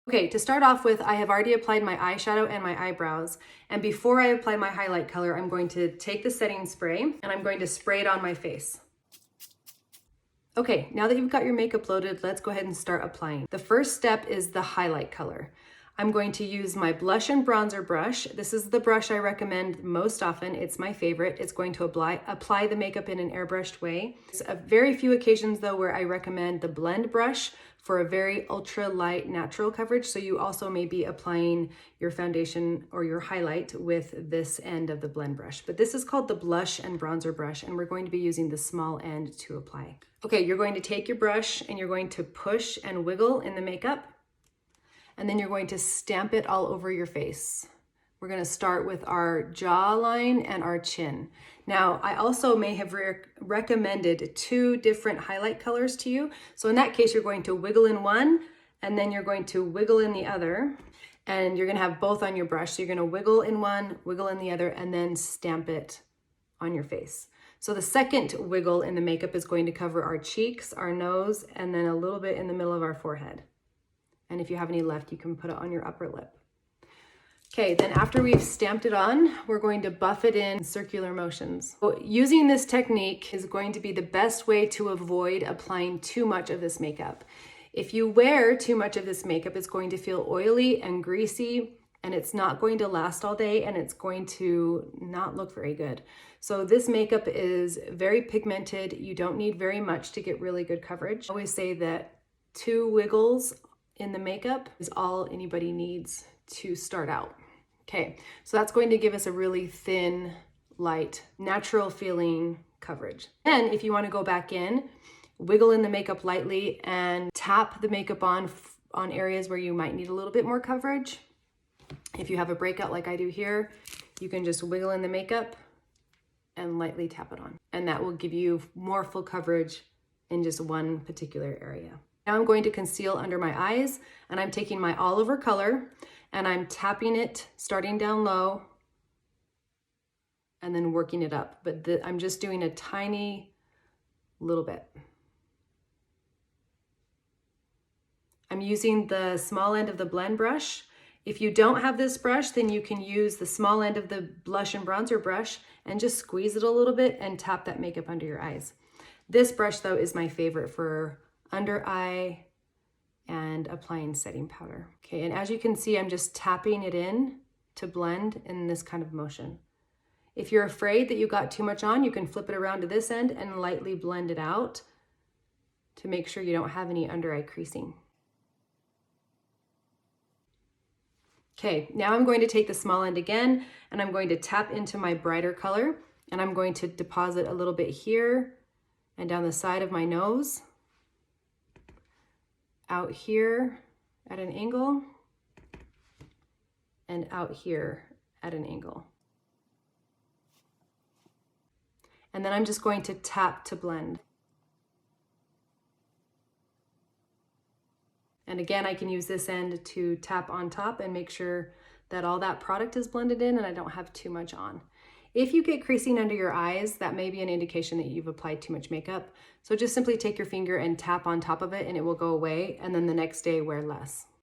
Okay, to start off with, I have already applied my eyeshadow and my eyebrows. And before I apply my highlight color, I'm going to take the setting spray and I'm going to spray it on my face. Okay, now that you've got your makeup loaded, let's go ahead and start applying. The first step is the highlight color. I'm going to use my blush and bronzer brush. This is the brush I recommend most often. It's my favorite. It's going to apply the makeup in an airbrushed way. There's a very few occasions though where I recommend the blend brush for a very ultra light natural coverage. So you also may be applying your foundation or your highlight with this end of the blend brush. But this is called the blush and bronzer brush, and we're going to be using the small end to apply. Okay, you're going to take your brush and you're going to push and wiggle in the makeup. And then you're going to stamp it all over your face. We're going to start with our jawline and our chin. Now, I also may have recommended 2 different highlight colors to you. So in that case, you're going to wiggle in one, and then you're going to wiggle in the other, and you're going to have both on your brush. So you're going to wiggle in one, wiggle in the other, and then stamp it on your face. So the second wiggle in the makeup is going to cover our cheeks, our nose, and then a little bit in the middle of our forehead. And if you have any left, you can put it on your upper lip. Okay, then after we've stamped it on, we're going to buff it in circular motions. So using this technique is going to be the best way to avoid applying too much of this makeup. If you wear too much of this makeup, it's going to feel oily and greasy, and it's not going to last all day, and it's going to not look very good. So this makeup is very pigmented. You don't need very much to get really good coverage. I always say that 2 wiggles in the makeup is all anybody needs to start out. Okay, so that's going to give us a really thin, light, natural feeling coverage. And if you want to go back in, wiggle in the makeup lightly and tap the makeup on areas where you might need a little bit more coverage. If you have a breakout like I do here, you can just wiggle in the makeup and lightly tap it on. And that will give you more full coverage in just one particular area. Now I'm going to conceal under my eyes, and I'm taking my all over color and I'm tapping it, starting down low and then working it up. But I'm just doing a tiny little bit. I'm using the small end of the blend brush. If you don't have this brush, then you can use the small end of the blush and bronzer brush and just squeeze it a little bit and tap that makeup under your eyes. This brush though is my favorite for under eye and applying setting powder. Okay, and as you can see, I'm just tapping it in to blend in this kind of motion. If you're afraid that you got too much on, you can flip it around to this end and lightly blend it out to make sure you don't have any under eye creasing. Okay, now I'm going to take the small end again and I'm going to tap into my brighter color, and I'm going to deposit a little bit here and down the side of my nose, out here at an angle, and out here at an angle. And then I'm just going to tap to blend. And again, I can use this end to tap on top and make sure that all that product is blended in and I don't have too much on. If you get creasing under your eyes, that may be an indication that you've applied too much makeup. So just simply take your finger and tap on top of it and it will go away, and then the next day wear less.